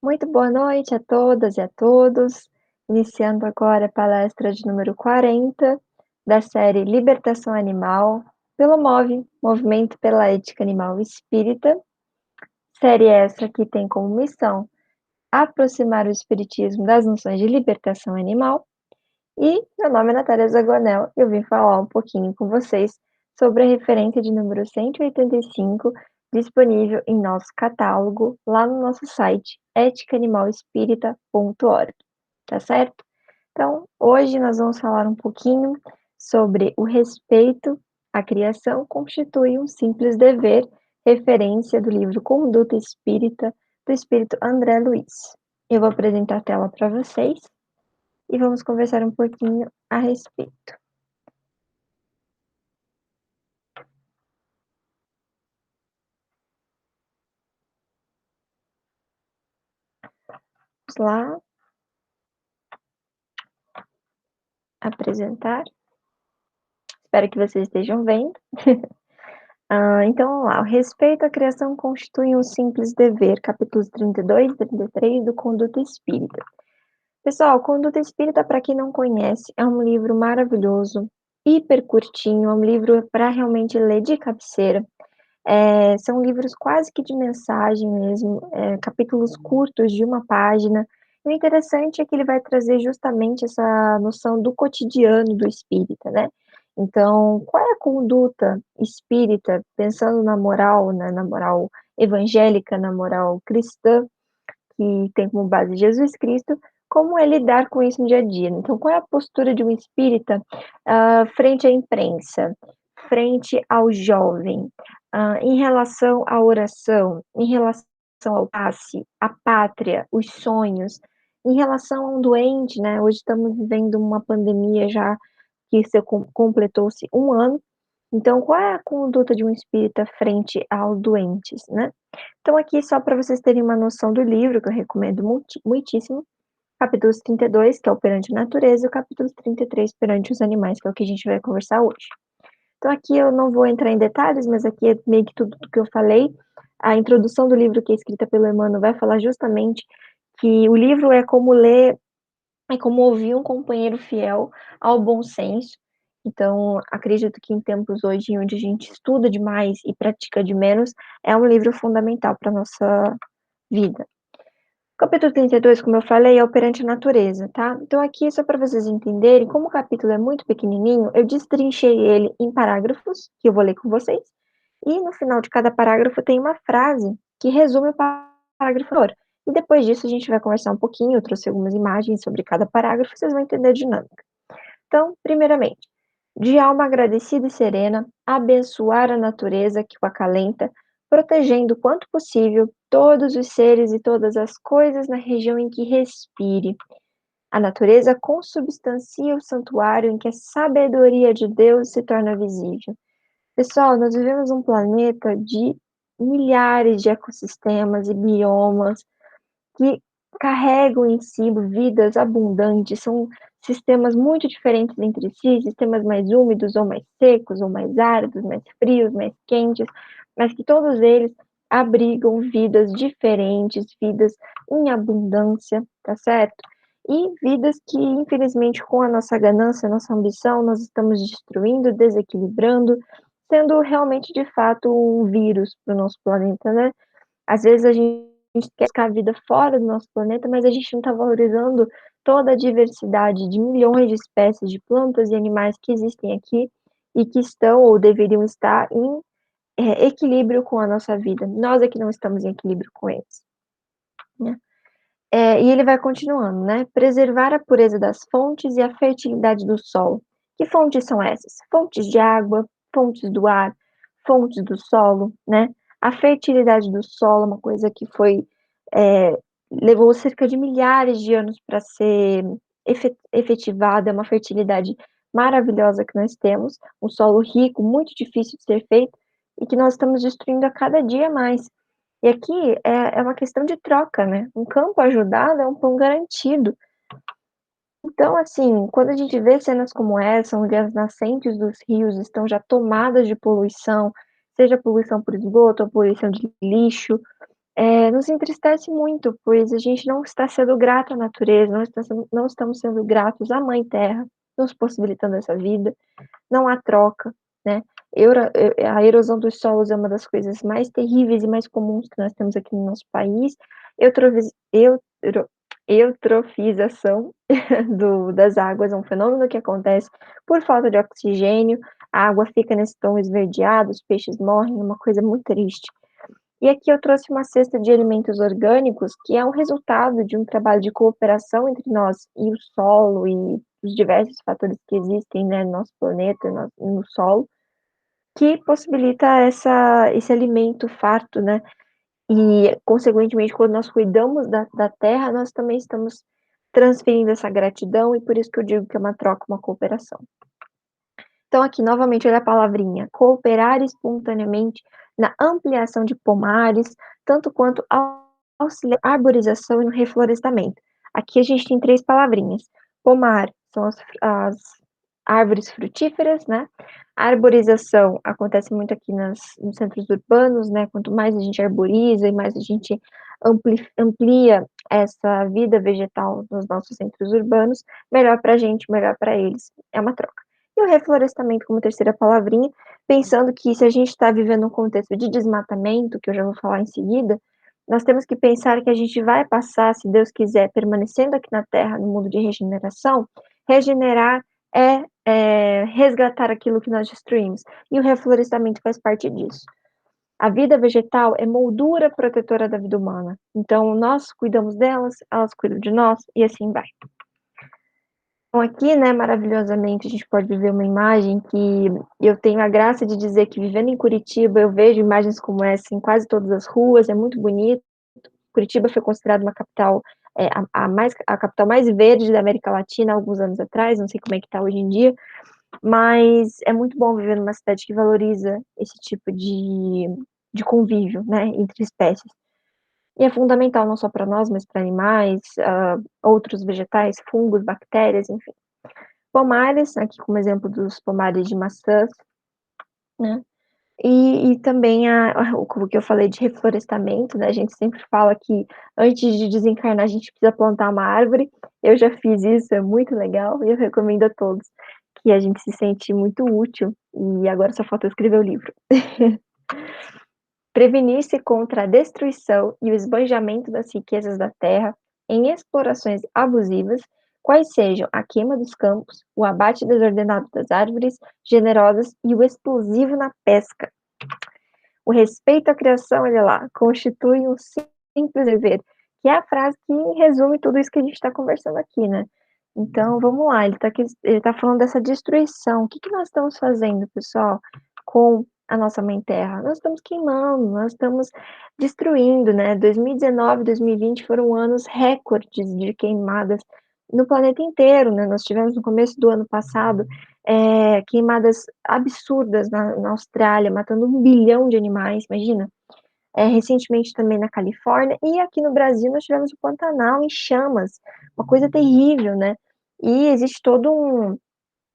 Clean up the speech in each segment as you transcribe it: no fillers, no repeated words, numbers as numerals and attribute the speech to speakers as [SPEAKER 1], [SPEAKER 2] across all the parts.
[SPEAKER 1] Muito boa noite a todas e a todos. Iniciando agora a palestra de número 40 da série Libertação Animal, pelo Movimento pela Ética Animal Espírita. Série essa que tem como missão aproximar o espiritismo das noções de libertação animal. E meu nome é Natália Zagonel e eu vim falar um pouquinho com vocês sobre a referência de número 185, disponível em nosso catálogo, lá no nosso site eticaanimalespírita.org, tá certo? Então, hoje nós vamos falar um pouquinho sobre o respeito à criação constitui um simples dever, referência do livro Conduta Espírita, do espírito André Luiz. Eu vou apresentar a tela para vocês e vamos conversar um pouquinho a respeito. Vamos lá, apresentar. Espero que vocês estejam vendo. Então, vamos lá. O respeito à criação constitui um simples dever, capítulos 32 e 33 do Conduta Espírita. Pessoal, Conduta Espírita, para quem não conhece, é um livro maravilhoso, hiper curtinho, é um livro para realmente ler de cabeceira. São livros quase que de mensagem mesmo, capítulos curtos de uma página. E o interessante é que ele vai trazer justamente essa noção do cotidiano do espírita, né? Então, qual é a conduta espírita, pensando na moral, né, na moral evangélica, na moral cristã, que tem como base Jesus Cristo, como é lidar com isso no dia a dia? Então, qual é a postura de um espírita frente à imprensa, frente ao jovem, em relação à oração, em relação ao passe, à pátria, os sonhos, em relação a um doente, né? Hoje estamos vivendo uma pandemia já que completou-se um ano. Então, qual é a conduta de um espírita frente aos doentes, né? Então, aqui, só para vocês terem uma noção do livro, que eu recomendo muitíssimo, capítulos 32, que é o perante a natureza, e o capítulo 33, perante os animais, que é o que a gente vai conversar hoje. Então, aqui eu não vou entrar em detalhes, mas aqui é meio que tudo que eu falei. A introdução do livro, que é escrita pelo Emmanuel, vai falar justamente que o livro é como ler, é como ouvir um companheiro fiel ao bom senso. Então, acredito que em tempos hoje, onde a gente estuda demais e pratica de menos, é um livro fundamental para a nossa vida. O capítulo 32, como eu falei, é o perante a natureza, tá? Então, aqui, só para vocês entenderem, como o capítulo é muito pequenininho, eu destrinchei ele em parágrafos, que eu vou ler com vocês, e no final de cada parágrafo tem uma frase que resume o parágrafo anterior. E depois disso, a gente vai conversar um pouquinho, eu trouxe algumas imagens sobre cada parágrafo, vocês vão entender a dinâmica. Então, primeiramente, de alma agradecida e serena, abençoar a natureza que o acalenta, protegendo quanto possível todos os seres e todas as coisas na região em que respire. A natureza consubstancia o santuário em que a sabedoria de Deus se torna visível. Pessoal, nós vivemos um planeta de milhares de ecossistemas e biomas que carregam em si vidas abundantes, são sistemas muito diferentes entre si, sistemas mais úmidos ou mais secos, ou mais áridos, mais frios, mais quentes, mas que todos eles abrigam vidas diferentes, vidas em abundância, tá certo? E vidas que, infelizmente, com a nossa ganância, a nossa ambição, nós estamos destruindo, desequilibrando, sendo realmente, de fato, um vírus para o nosso planeta, né? Às vezes a gente quer buscar a vida fora do nosso planeta, mas a gente não está valorizando toda a diversidade de milhões de espécies de plantas e animais que existem aqui e que estão ou deveriam estar em equilíbrio com a nossa vida. Nós é que não estamos em equilíbrio com eles, né? E ele vai continuando, né? Preservar a pureza das fontes e a fertilidade do solo. Que fontes são essas? Fontes de água, fontes do ar, fontes do solo, né? A fertilidade do solo é uma coisa que levou cerca de milhares de anos para ser efetivada, é uma fertilidade maravilhosa que nós temos, um solo rico, muito difícil de ser feito, e que nós estamos destruindo a cada dia mais. E aqui é uma questão de troca, né? Um campo ajudado é um pão garantido. Então, assim, quando a gente vê cenas como essa, onde as nascentes dos rios estão já tomadas de poluição, seja poluição por esgoto ou poluição de lixo, Nos entristece muito, pois a gente não está sendo grato à natureza, não estamos sendo gratos à Mãe Terra, nos possibilitando essa vida, não há troca, né. A erosão dos solos é uma das coisas mais terríveis e mais comuns que nós temos aqui no nosso país. Eutrovis eutro Eutrofização das águas é um fenômeno que acontece por falta de oxigênio, a água fica nesse tom esverdeado, os peixes morrem, é uma coisa muito triste. E aqui eu trouxe uma cesta de alimentos orgânicos, que é um resultado de um trabalho de cooperação entre nós e o solo e os diversos fatores que existem, né, no nosso planeta, no solo, que possibilita esse alimento farto, né, e consequentemente quando nós cuidamos da terra, nós também estamos transferindo essa gratidão e por isso que eu digo que é uma troca, uma cooperação. Então aqui novamente olha a palavrinha, cooperar espontaneamente na ampliação de pomares, tanto quanto auxiliar na arborização e no reflorestamento. Aqui a gente tem 3 palavrinhas, pomar são as árvores frutíferas, né, a arborização acontece muito aqui nos centros urbanos, né, quanto mais a gente arboriza e mais a gente amplia essa vida vegetal nos nossos centros urbanos, melhor para a gente, melhor para eles, é uma troca. E o reflorestamento como terceira palavrinha, pensando que se a gente está vivendo um contexto de desmatamento, que eu já vou falar em seguida, nós temos que pensar que a gente vai passar, se Deus quiser, permanecendo aqui na Terra, no mundo de regeneração, regenerar resgatar aquilo que nós destruímos, e o reflorestamento faz parte disso. A vida vegetal é moldura protetora da vida humana, então nós cuidamos delas, elas cuidam de nós, e assim vai. Então aqui, né, maravilhosamente, a gente pode ver uma imagem que eu tenho a graça de dizer que vivendo em Curitiba, eu vejo imagens como essa em quase todas as ruas, é muito bonito. Curitiba foi considerada uma capital, a capital mais verde da América Latina há alguns anos atrás, não sei como é que está hoje em dia, mas é muito bom viver numa cidade que valoriza esse tipo de convívio, né, entre espécies. E é fundamental não só para nós, mas para animais, outros vegetais, fungos, bactérias, enfim. Pomares, aqui como exemplo dos pomares de maçãs, né, e também o que eu falei de reflorestamento, né, a gente sempre fala que antes de desencarnar a gente precisa plantar uma árvore, eu já fiz isso, é muito legal e eu recomendo a todos, que a gente se sente muito útil, e agora só falta eu escrever o livro. Prevenir-se contra a destruição e o esbanjamento das riquezas da terra em explorações abusivas, quais sejam a queima dos campos, o abate desordenado das árvores generosas e o explosivo na pesca. O respeito à criação, olha lá, constitui um simples dever, que é a frase que resume tudo isso que a gente está conversando aqui, né. Então vamos lá, ele tá falando dessa destruição, o que que nós estamos fazendo, pessoal, com a nossa mãe terra? Nós estamos queimando, nós estamos destruindo, né. 2019 e 2020 foram anos recordes de queimadas no planeta inteiro, né. Nós tivemos no começo do ano passado, queimadas absurdas na Austrália, matando 1 bilhão de animais, imagina. Recentemente também na Califórnia e aqui no Brasil nós tivemos o Pantanal em chamas, uma coisa terrível, né. E existe todo um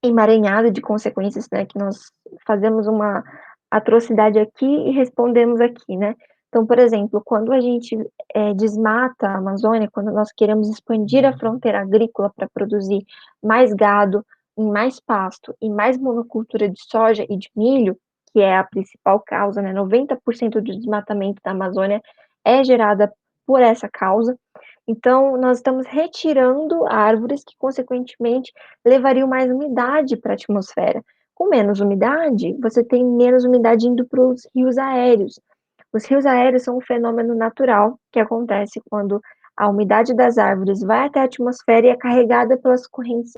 [SPEAKER 1] emaranhado de consequências, né, que nós fazemos uma atrocidade aqui e respondemos aqui, né. Então, por exemplo, quando a gente, desmata a Amazônia, quando nós queremos expandir a fronteira agrícola para produzir mais gado, em mais pasto e mais monocultura de soja e de milho, que é a principal causa, né, 90% do desmatamento da Amazônia é gerada por essa causa. Então, nós estamos retirando árvores que, consequentemente, levariam mais umidade para a atmosfera. Com menos umidade, você tem menos umidade indo para os rios aéreos. Os rios aéreos são um fenômeno natural que acontece quando a umidade das árvores vai até a atmosfera e é carregada pelas correntes,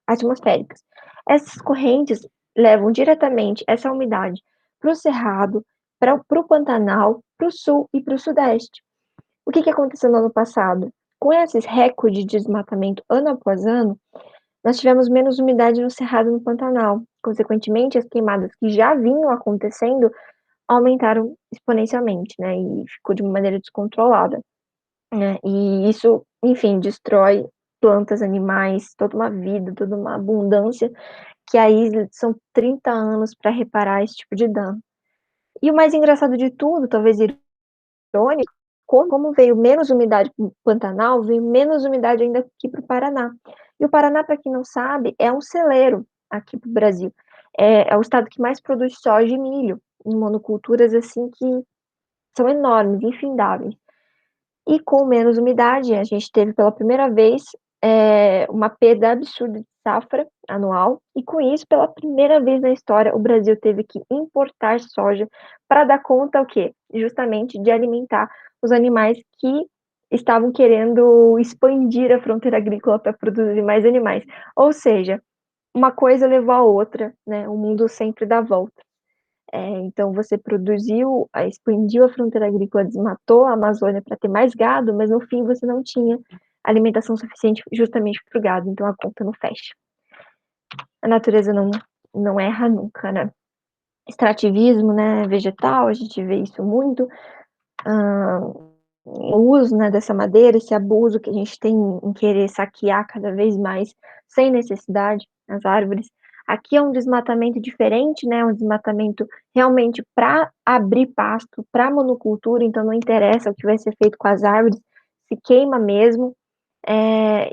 [SPEAKER 1] atmosféricas. Essas correntes levam diretamente essa umidade para o cerrado, para o Pantanal, para o sul e para o sudeste. O que que aconteceu no ano passado? Com esses recordes de desmatamento ano após ano, nós tivemos menos umidade no cerrado e no Pantanal. Consequentemente, as queimadas que já vinham acontecendo aumentaram exponencialmente, né, e ficou de uma maneira descontrolada, né. E isso, enfim, destrói plantas, animais, toda uma vida, toda uma abundância, que aí são 30 anos para reparar esse tipo de dano. E o mais engraçado de tudo, talvez Amazônica, como veio menos umidade para o Pantanal, veio menos umidade ainda aqui para o Paraná. E o Paraná, para quem não sabe, é um celeiro aqui para o Brasil. É o estado que mais produz soja e milho, em monoculturas assim que são enormes, infindáveis. E com menos umidade, a gente teve pela primeira vez uma perda absurda de safra anual, e com isso, pela primeira vez na história, o Brasil teve que importar soja para dar conta o quê? Justamente de alimentar os animais que estavam querendo expandir a fronteira agrícola para produzir mais animais. Ou seja, uma coisa levou a outra, né? O mundo sempre dá volta. Então você expandiu a fronteira agrícola, desmatou a Amazônia para ter mais gado, mas no fim você não tinha alimentação suficiente justamente para o gado, então a conta não fecha. A natureza não erra nunca, né? Extrativismo, né, vegetal, a gente vê isso muito. O uso, né, dessa madeira, esse abuso que a gente tem em querer saquear cada vez mais, sem necessidade, as árvores. Aqui é um desmatamento diferente, né, um desmatamento realmente para abrir pasto, para monocultura, então não interessa o que vai ser feito com as árvores, se queima mesmo.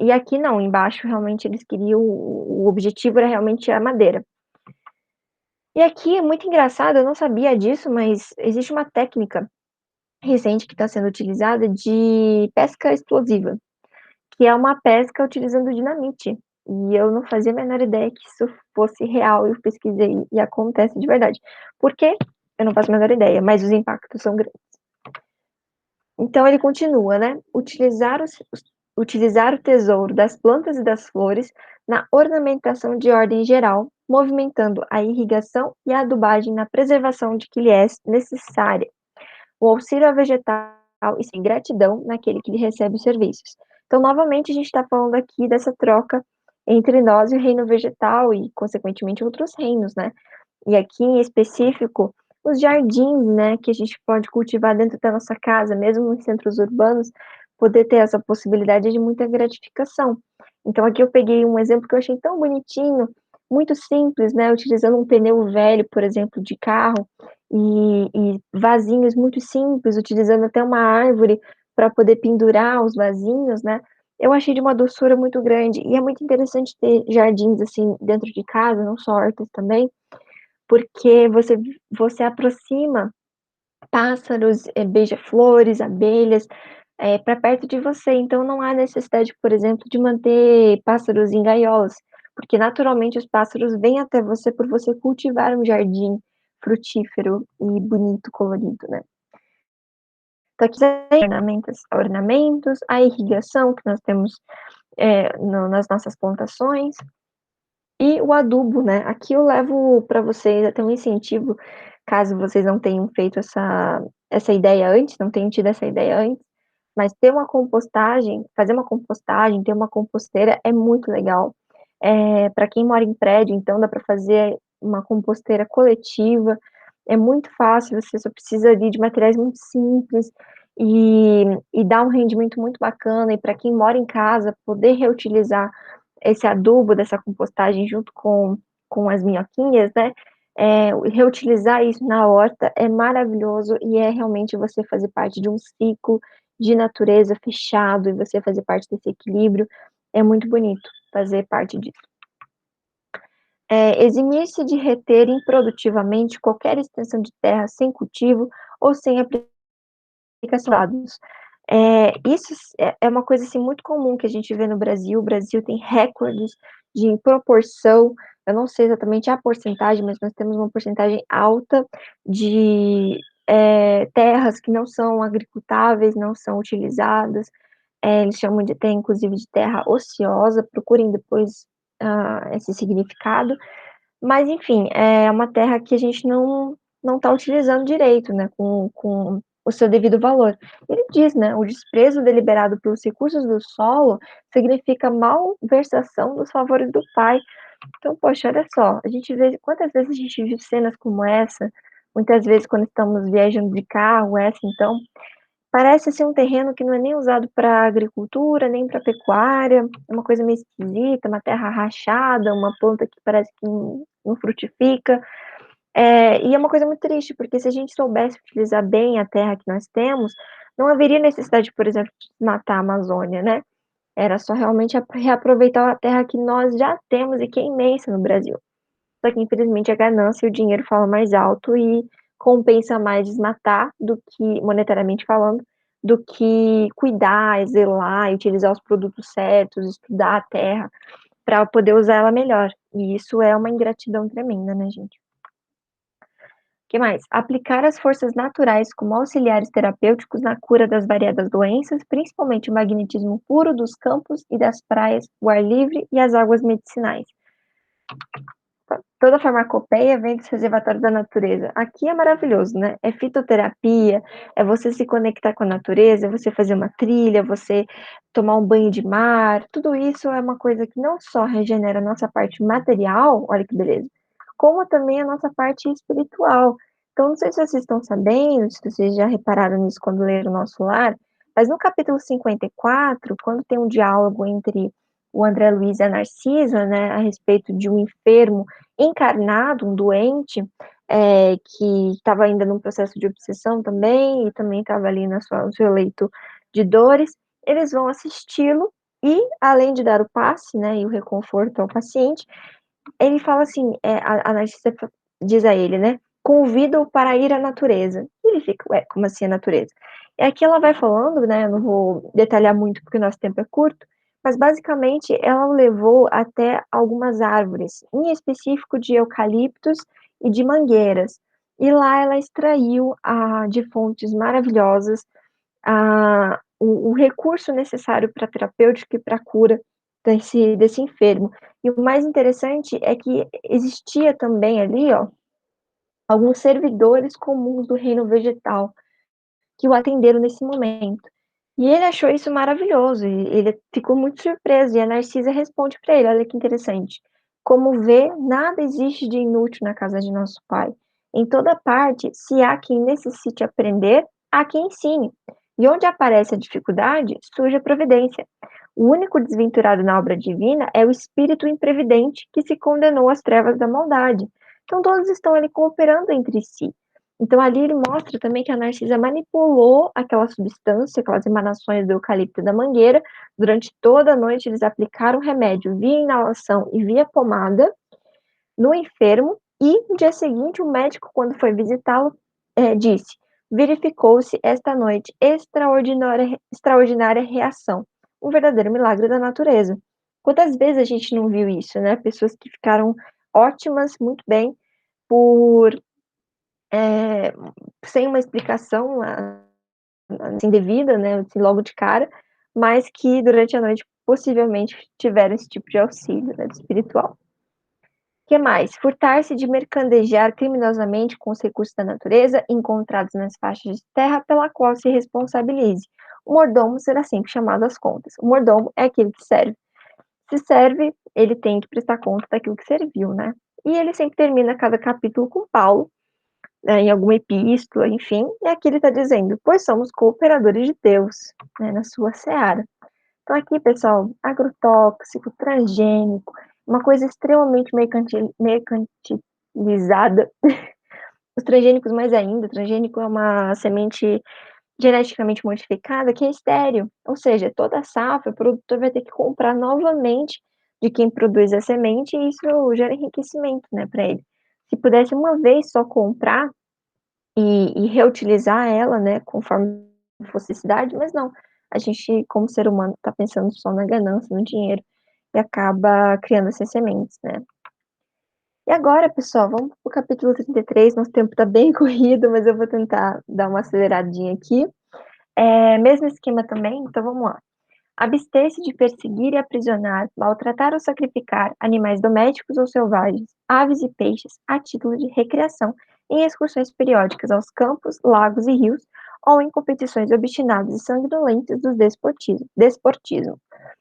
[SPEAKER 1] E aqui não, embaixo realmente eles queriam, o objetivo era realmente a madeira. E aqui é muito engraçado, eu não sabia disso, mas existe uma técnica recente que está sendo utilizada de pesca explosiva, que é uma pesca utilizando dinamite. E eu não fazia a menor ideia que isso fosse real, eu pesquisei e acontece de verdade. Por quê? Eu não faço a menor ideia, mas os impactos são grandes. Então ele continua, né? Utilizar o tesouro das plantas e das flores na ornamentação de ordem geral, movimentando a irrigação e a adubagem na preservação de que lhe é necessária o auxílio ao vegetal e sem gratidão naquele que lhe recebe os serviços. Então, novamente, a gente está falando aqui dessa troca entre nós e o reino vegetal e, consequentemente, outros reinos, né? E aqui, em específico, os jardins, né, que a gente pode cultivar dentro da nossa casa, mesmo nos centros urbanos, poder ter essa possibilidade de muita gratificação. Então, aqui eu peguei um exemplo que eu achei tão bonitinho, muito simples, né, utilizando um pneu velho, por exemplo, de carro, e vasinhos muito simples, utilizando até uma árvore para poder pendurar os vasinhos, né? Eu achei de uma doçura muito grande. E é muito interessante ter jardins assim dentro de casa, não só hortas também, porque você aproxima pássaros, beija-flores, abelhas, para perto de você. Então não há necessidade, por exemplo, de manter pássaros em gaiolas, porque naturalmente os pássaros vêm até você por você cultivar um jardim frutífero e bonito, colorido, né. Então aqui tem ornamentos, a irrigação que nós temos, nas nossas plantações, e o adubo, né. Aqui eu levo para vocês até um incentivo, caso vocês não tenham feito essa ideia antes, não tenham tido essa ideia antes, mas ter uma compostagem, fazer uma compostagem, ter uma composteira é muito legal. Para quem mora em prédio, então dá para fazer uma composteira coletiva, é muito fácil, você só precisa ali de materiais muito simples, e dá um rendimento muito bacana, e para quem mora em casa, poder reutilizar esse adubo dessa compostagem junto com as minhoquinhas, né, reutilizar isso na horta é maravilhoso e é realmente você fazer parte de um ciclo de natureza fechado e você fazer parte desse equilíbrio, é muito bonito fazer parte disso. Eximir-se de reter improdutivamente qualquer extensão de terra sem cultivo ou sem aplicações. Isso é uma coisa assim muito comum que a gente vê no Brasil. O Brasil tem recordes de proporção, eu não sei exatamente a porcentagem, mas nós temos uma porcentagem alta de terras que não são agricultáveis, não são utilizadas. Eles chamam de até inclusive de terra ociosa, procurem depois esse significado. Mas enfim, é uma terra que a gente não está utilizando direito, né, com o seu devido valor. Ele diz, né, o desprezo deliberado pelos recursos do solo significa malversação dos favores do pai. Então, poxa, olha só, a gente vê quantas vezes a gente viu cenas como essa, muitas vezes quando estamos viajando de carro, essa então, parece ser um terreno que não é nem usado para agricultura, nem para pecuária, é uma coisa meio esquisita, uma terra rachada, uma planta que parece que não frutifica. E é uma coisa muito triste, porque se a gente soubesse utilizar bem a terra que nós temos, não haveria necessidade, por exemplo, de matar a Amazônia, né. Era só realmente reaproveitar a terra que nós já temos e que é imensa no Brasil. Só que infelizmente a ganância e o dinheiro fala mais alto e compensa mais desmatar do que monetariamente falando, do que cuidar, zelar e utilizar os produtos certos, estudar a terra para poder usar ela melhor. E isso é uma ingratidão tremenda, né, gente. Que mais? Aplicar as forças naturais como auxiliares terapêuticos na cura das variadas doenças, principalmente o magnetismo puro dos campos e das praias, o ar livre e as águas medicinais. Toda a farmacopeia vem dos reservatórios da natureza. Aqui é maravilhoso, né? É fitoterapia, é você se conectar com a natureza, é você fazer uma trilha, você tomar um banho de mar. Tudo isso é uma coisa que não só regenera a nossa parte material, olha que beleza, como também a nossa parte espiritual. Então, não sei se vocês estão sabendo, se vocês já repararam nisso quando leram o Nosso Lar, mas no capítulo 54, quando tem um diálogo entre o André Luiz e a Narcisa, né, a respeito de um enfermo encarnado, um doente, que estava ainda num processo de obsessão também, e também estava ali no seu leito de dores, eles vão assisti-lo e, além de dar o passe, né, e o reconforto ao paciente, ele fala assim, a Narcisa diz a ele, né, convida-o para ir à natureza. E ele fica, ué, como assim a natureza? E aqui ela vai falando, né, eu não vou detalhar muito porque o nosso tempo é curto, mas basicamente ela o levou até algumas árvores, em específico de eucaliptos e de mangueiras. E lá ela extraiu de fontes maravilhosas o recurso necessário para a terapêutica e para a cura desse enfermo. E o mais interessante é que existia também ali, ó, alguns servidores comuns do reino vegetal que o atenderam nesse momento. E ele achou isso maravilhoso, e ele ficou muito surpreso, e a Narcisa responde para ele, olha que interessante, como vê, nada existe de inútil na casa de nosso pai. Em toda parte, se há quem necessite aprender, há quem ensine. E onde aparece a dificuldade, surge a providência. O único desventurado na obra divina é o espírito imprevidente que se condenou às trevas da maldade. Então todos estão ali cooperando entre si. Então ali ele mostra também que a Narcisa manipulou aquela substância, aquelas emanações do eucalipto da mangueira, durante toda a noite eles aplicaram o remédio via inalação e via pomada no enfermo, e no dia seguinte o médico, quando foi visitá-lo, disse, verificou-se esta noite extraordinária reação, um verdadeiro milagre da natureza. Quantas vezes a gente não viu isso, né? Pessoas que ficaram ótimas, muito bem, por é, sem uma explicação assim, devida, né, assim, logo de cara, mas que durante a noite possivelmente tiveram esse tipo de auxílio, né, espiritual. Que mais? Furtar-se de mercadejar criminosamente com os recursos da natureza encontrados nas faixas de terra pela qual se responsabilize. O mordomo será sempre chamado às contas. O mordomo é aquele que serve. Se serve, ele tem que prestar conta daquilo que serviu, né? E ele sempre termina cada capítulo com Paulo, né, em alguma epístola, enfim, e aqui ele está dizendo, pois somos cooperadores de Deus, né, na sua seara. Então aqui, pessoal, agrotóxico, transgênico, uma coisa extremamente mercantilizada. Os transgênicos mais ainda, o transgênico é uma semente geneticamente modificada que é estéril, ou seja, toda safra o produtor vai ter que comprar novamente de quem produz a semente e isso gera enriquecimento, né, para ele. Se pudesse uma vez só comprar e reutilizar ela, né, conforme fosse necessidade, mas não. A gente, como ser humano, está pensando só na ganância, no dinheiro, e acaba criando essas sementes, né. E agora, pessoal, vamos para o capítulo 33, nosso tempo está bem corrido, mas eu vou tentar dar uma aceleradinha aqui. Mesmo esquema também, então vamos lá. Abster-se de perseguir e aprisionar, maltratar ou sacrificar animais domésticos ou selvagens, aves e peixes, a título de recreação, em excursões periódicas aos campos, lagos e rios, ou em competições obstinadas e sanguinolentas do desportismo.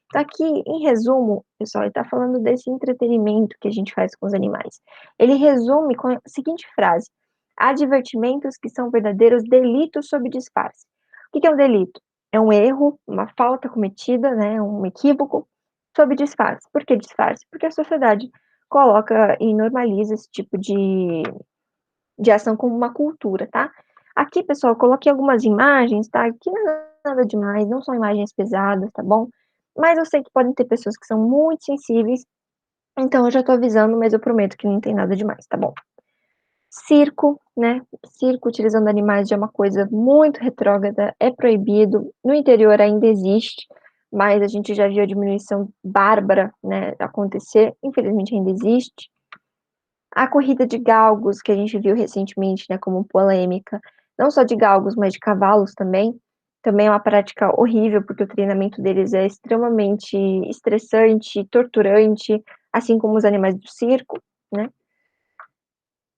[SPEAKER 1] Então, aqui, em resumo, pessoal, ele está falando desse entretenimento que a gente faz com os animais. Ele resume com a seguinte frase: há divertimentos que são verdadeiros delitos sob disfarce. O que é um delito? É um erro, uma falta cometida, né, um equívoco, sob disfarce. Por que disfarce? Porque a sociedade coloca e normaliza esse tipo de ação como uma cultura, tá? Aqui, pessoal, eu coloquei algumas imagens, tá? Que não é nada demais, não são imagens pesadas, tá bom? Mas eu sei que podem ter pessoas que são muito sensíveis, então eu já tô avisando, mas eu prometo que não tem nada demais, tá bom? Circo, né? Circo utilizando animais já é uma coisa muito retrógrada, é proibido. No interior ainda existe, mas a gente já viu a diminuição bárbara, né, acontecer. Infelizmente ainda existe. A corrida de galgos, que a gente viu recentemente, né, como polêmica, não só de galgos, mas de cavalos também é uma prática horrível, porque o treinamento deles é extremamente estressante, torturante, assim como os animais do circo, né?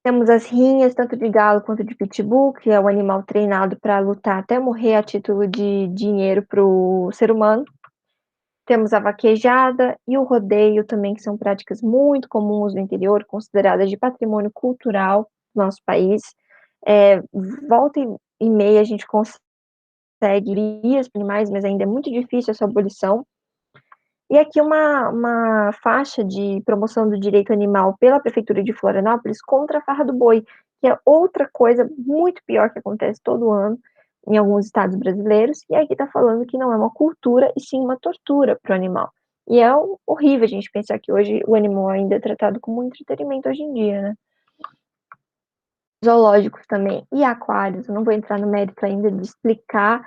[SPEAKER 1] Temos as rinhas, tanto de galo quanto de pitbull, que é o animal treinado para lutar até morrer a título de dinheiro para o ser humano. Temos a vaquejada e o rodeio também, que são práticas muito comuns no interior, consideradas de patrimônio cultural do nosso país. Volta e meia a gente consegue guias para animais, mas ainda é muito difícil a sua abolição. E aqui uma faixa de promoção do direito animal pela Prefeitura de Florianópolis contra a farra do boi, que é outra coisa muito pior que acontece todo ano em alguns estados brasileiros, e aqui está falando que não é uma cultura, e sim uma tortura para o animal. E é horrível a gente pensar que hoje o animal ainda é tratado como um entretenimento hoje em dia, né? Zoológicos também e aquários, eu não vou entrar no mérito ainda de explicar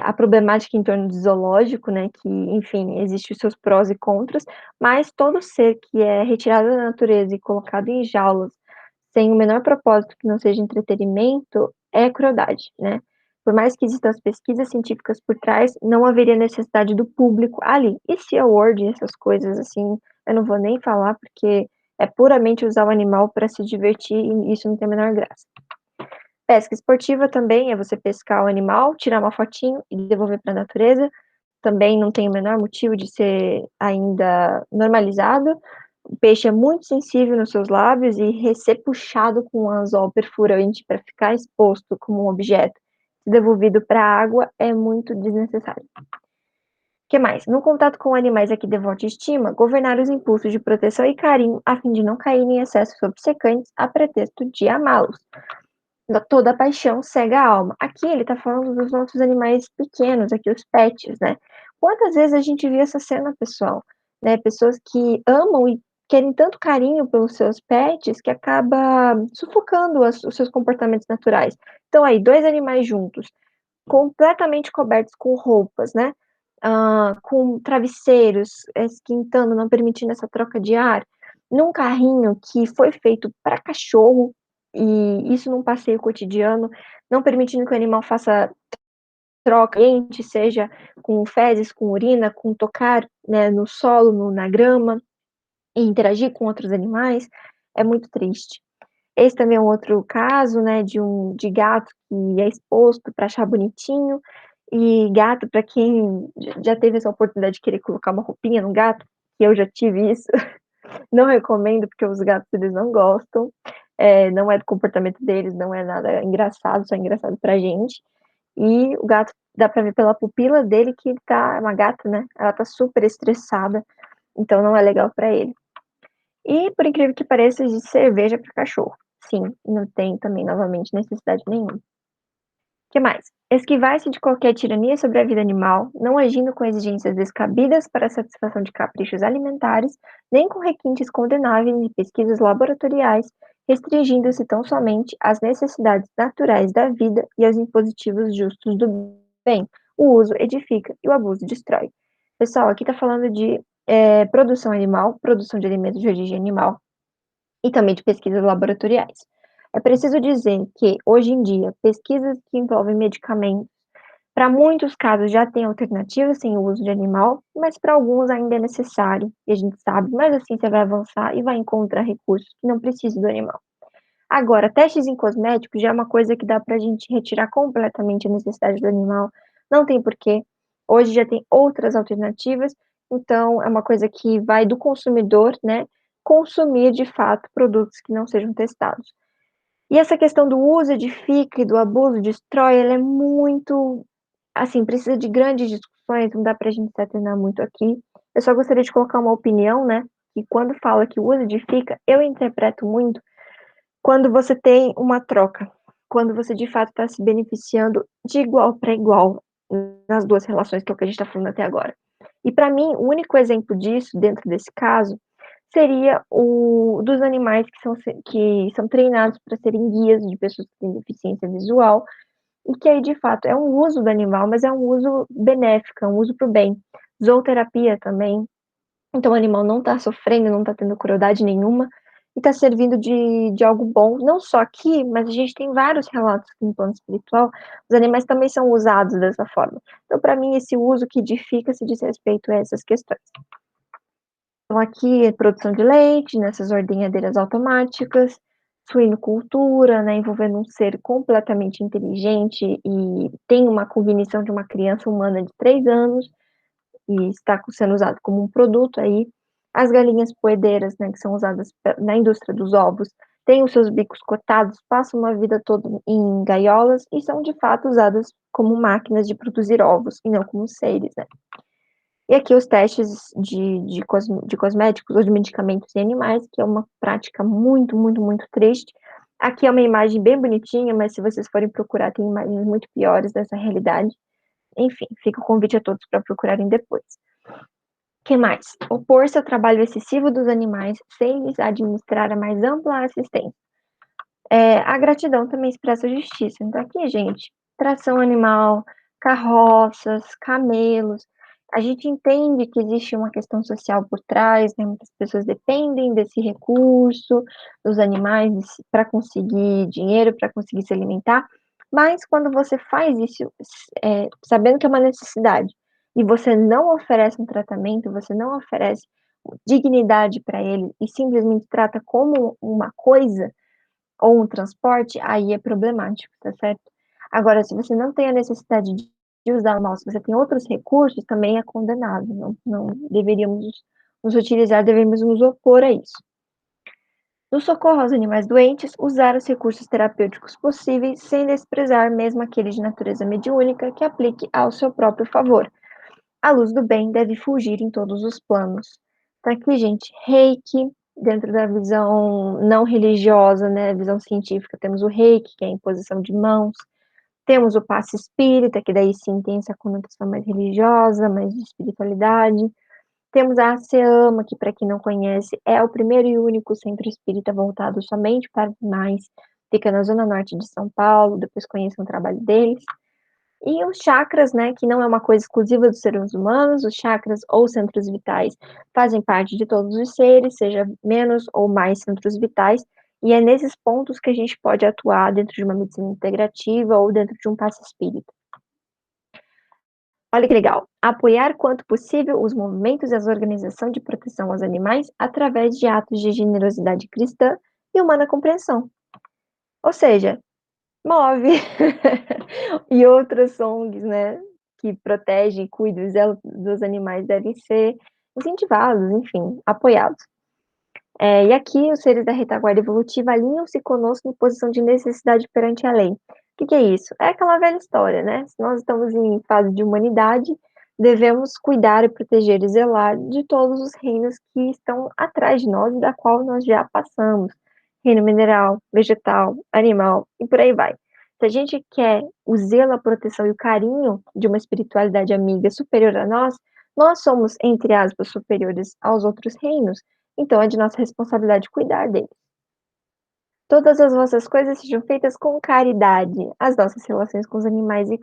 [SPEAKER 1] a problemática em torno de zoológico, né, que, enfim, existe os seus prós e contras, mas todo ser que é retirado da natureza e colocado em jaulas sem o menor propósito que não seja entretenimento, é crueldade, né. Por mais que existam as pesquisas científicas por trás, não haveria necessidade do público ali. E SeaWorld, essas coisas assim, eu não vou nem falar, porque é puramente usar o animal para se divertir e isso não tem a menor graça. Pesca esportiva também é você pescar o animal, tirar uma fotinho e devolver para a natureza. Também não tem o menor motivo de ser ainda normalizado. O peixe é muito sensível nos seus lábios e ser puxado com um anzol perfurante para ficar exposto como um objeto devolvido para a água é muito desnecessário. Que mais? No contato com animais a que devote estima, governar os impulsos de proteção e carinho a fim de não cair em excessos obcecantes a pretexto de amá-los. Toda paixão cega a alma. Aqui ele tá falando dos nossos animais pequenos, aqui os pets, né? Quantas vezes a gente viu essa cena, pessoal? Né? Pessoas que amam e querem tanto carinho pelos seus pets que acaba sufocando os seus comportamentos naturais. Então aí, dois animais juntos, completamente cobertos com roupas, né? Com travesseiros esquentando, não permitindo essa troca de ar, num carrinho que foi feito para cachorro, e isso num passeio cotidiano, não permitindo que o animal faça troca, seja com fezes, com urina, com tocar, né, no solo, na grama, e interagir com outros animais, é muito triste. Esse também é um outro caso, né, de gato que é exposto para achar bonitinho, e gato, para quem já teve essa oportunidade de querer colocar uma roupinha no gato, que eu já tive isso, não recomendo, porque os gatos eles não gostam, não é do comportamento deles, não é nada engraçado, só é engraçado pra gente. E o gato, dá pra ver pela pupila dele que ele tá, é uma gata, né, ela tá super estressada, então não é legal pra ele. E, por incrível que pareça, existe cerveja para cachorro. Sim, não tem também, novamente, necessidade nenhuma. Que mais? Esquivar-se de qualquer tirania sobre a vida animal, não agindo com exigências descabidas para a satisfação de caprichos alimentares, nem com requintes condenáveis de pesquisas laboratoriais, restringindo-se tão somente às necessidades naturais da vida e aos impositivos justos do bem. O uso edifica e o abuso destrói. Pessoal, aqui está falando de produção animal, produção de alimentos de origem animal, e também de pesquisas laboratoriais. É preciso dizer que, hoje em dia, pesquisas que envolvem medicamentos, para muitos casos já tem alternativas sem o uso de animal, mas para alguns ainda é necessário, e a gente sabe, mas assim você vai avançar e vai encontrar recursos que não precisem do animal. Agora, testes em cosméticos já é uma coisa que dá para a gente retirar completamente a necessidade do animal, não tem porquê. Hoje já tem outras alternativas, então é uma coisa que vai do consumidor, né, consumir de fato produtos que não sejam testados. E essa questão do uso edifica e do abuso destrói, ela é muito, assim, precisa de grandes discussões, não dá para a gente se atenar muito aqui. Eu só gostaria de colocar uma opinião, né, que quando fala que o uso edifica, eu interpreto muito Quando você tem uma troca, quando você de fato está se beneficiando de igual para igual nas 2 relações, que é o que a gente está falando até agora. E para mim, o único exemplo disso, dentro desse caso, seria o dos animais que são treinados para serem guias de pessoas que têm deficiência visual, e que aí de fato é um uso do animal, mas é um uso benéfico, é um uso para o bem. Zooterapia também, então o animal não está sofrendo, não está tendo crueldade nenhuma, e está servindo de algo bom, não só aqui, mas a gente tem vários relatos no plano espiritual, os animais também são usados dessa forma. Então para mim esse uso que edifica se diz respeito a essas questões. Então aqui é produção de leite, nessas ordenhadeiras automáticas, suinocultura, né, envolvendo um ser completamente inteligente e tem uma cognição de uma criança humana de 3 anos, e está sendo usado como um produto aí. As galinhas poedeiras, né, que são usadas na indústria dos ovos, têm os seus bicos cortados, passam uma vida toda em gaiolas e são de fato usadas como máquinas de produzir ovos e não como seres, né. E aqui os testes de cosméticos ou de medicamentos em animais, que é uma prática muito, muito, muito triste. Aqui é uma imagem bem bonitinha, mas se vocês forem procurar, tem imagens muito piores dessa realidade. Enfim, fica o convite a todos para procurarem depois. Que mais? Opor-se ao trabalho excessivo dos animais sem lhes administrar a mais ampla assistência. A gratidão também expressa justiça. Então aqui, gente, tração animal, carroças, camelos, a gente entende que existe uma questão social por trás, né, muitas pessoas dependem desse recurso, dos animais para conseguir dinheiro, para conseguir se alimentar, mas quando você faz isso, sabendo que é uma necessidade, e você não oferece um tratamento, você não oferece dignidade para ele e simplesmente trata como uma coisa, ou um transporte, aí é problemático, tá certo? Agora, se você não tem a necessidade de usar o mal, se você tem outros recursos, também é condenável, não deveríamos nos utilizar, devemos nos opor a isso. No socorro aos animais doentes, usar os recursos terapêuticos possíveis, sem desprezar mesmo aquele de natureza mediúnica que aplique ao seu próprio favor. A luz do bem deve fugir em todos os planos. Tá aqui, gente, Reiki, dentro da visão não religiosa, né, visão científica, temos o Reiki, que é a imposição de mãos, temos o passe espírita, que daí sim tem essa conotação mais religiosa, mais de espiritualidade. Temos a ASEAMA, que para quem não conhece, é o primeiro e único centro espírita voltado somente para animais, fica na zona norte de São Paulo, depois conheçam o trabalho deles. E os chakras, né, que não é uma coisa exclusiva dos seres humanos, os chakras ou centros vitais fazem parte de todos os seres, seja menos ou mais centros vitais, e é nesses pontos que a gente pode atuar dentro de uma medicina integrativa ou dentro de um passe espírita. Olha que legal, apoiar quanto possível os movimentos e as organizações de proteção aos animais através de atos de generosidade cristã e humana compreensão. Ou seja, move. E outras ONGs, né, que protegem e cuidam dos animais devem ser incentivados, enfim, apoiados. E aqui os seres da retaguarda evolutiva alinham-se conosco em posição de necessidade perante a lei. O que que é isso? É aquela velha história, né, se nós estamos em fase de humanidade, devemos cuidar e proteger e zelar de todos os reinos que estão atrás de nós e da qual nós já passamos, reino mineral, vegetal, animal e por aí vai. Se a gente quer o zelo, a proteção e o carinho de uma espiritualidade amiga superior a nós somos, entre aspas, superiores aos outros reinos, então é de nossa responsabilidade cuidar deles. Todas as vossas coisas sejam feitas com caridade, as nossas relações com os animais e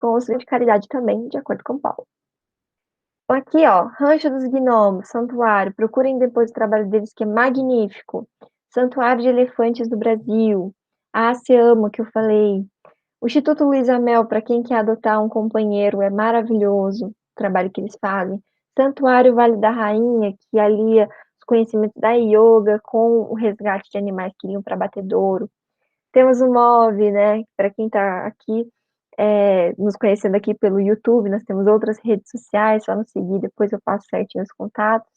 [SPEAKER 1] com os de caridade também, de acordo com Paulo. Então aqui, ó, Rancho dos Gnomos, Santuário, procurem depois o trabalho deles que é magnífico. Santuário de Elefantes do Brasil, a ASEAMA que eu falei, o Instituto Luísa Mel, para quem quer adotar um companheiro, é maravilhoso o trabalho que eles fazem. Santuário Vale da Rainha, que alia os conhecimentos da yoga com o resgate de animais que iam para abatedouro. Temos o MOV, né, para quem está aqui nos conhecendo aqui pelo YouTube, nós temos outras redes sociais, só nos seguir, depois eu passo certinho os contatos.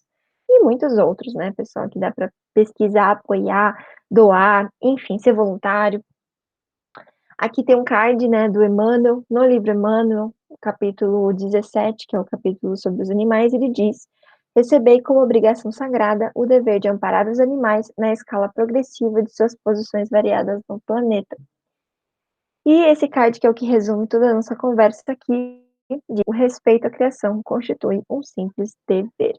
[SPEAKER 1] E muitos outros, né, pessoal, que dá para pesquisar, apoiar, doar, enfim, ser voluntário. Aqui tem um card, né, do Emmanuel, no livro Emmanuel, capítulo 17, que é o capítulo sobre os animais, ele diz Recebei como obrigação sagrada o dever de amparar os animais na escala progressiva de suas posições variadas no planeta. E esse card, que é o que resume toda a nossa conversa aqui, de o respeito à criação constitui um simples dever.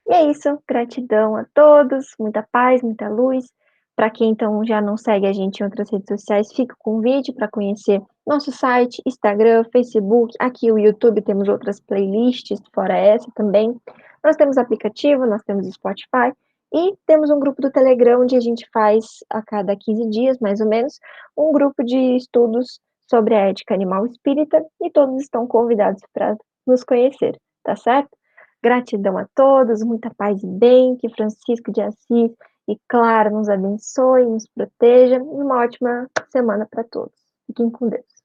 [SPEAKER 1] E é isso, gratidão a todos, muita paz, muita luz. Para quem então já não segue a gente em outras redes sociais, fica o convite para conhecer nosso site, Instagram, Facebook, aqui o YouTube, temos outras playlists fora essa também. Nós temos aplicativo, nós temos Spotify e temos um grupo do Telegram onde a gente faz a cada 15 dias, mais ou menos, um grupo de estudos sobre a ética animal espírita e todos estão convidados para nos conhecer, tá certo? Gratidão a todos, muita paz e bem, que Francisco de Assis e Clara nos abençoe, nos proteja e uma ótima semana para todos. Fiquem com Deus.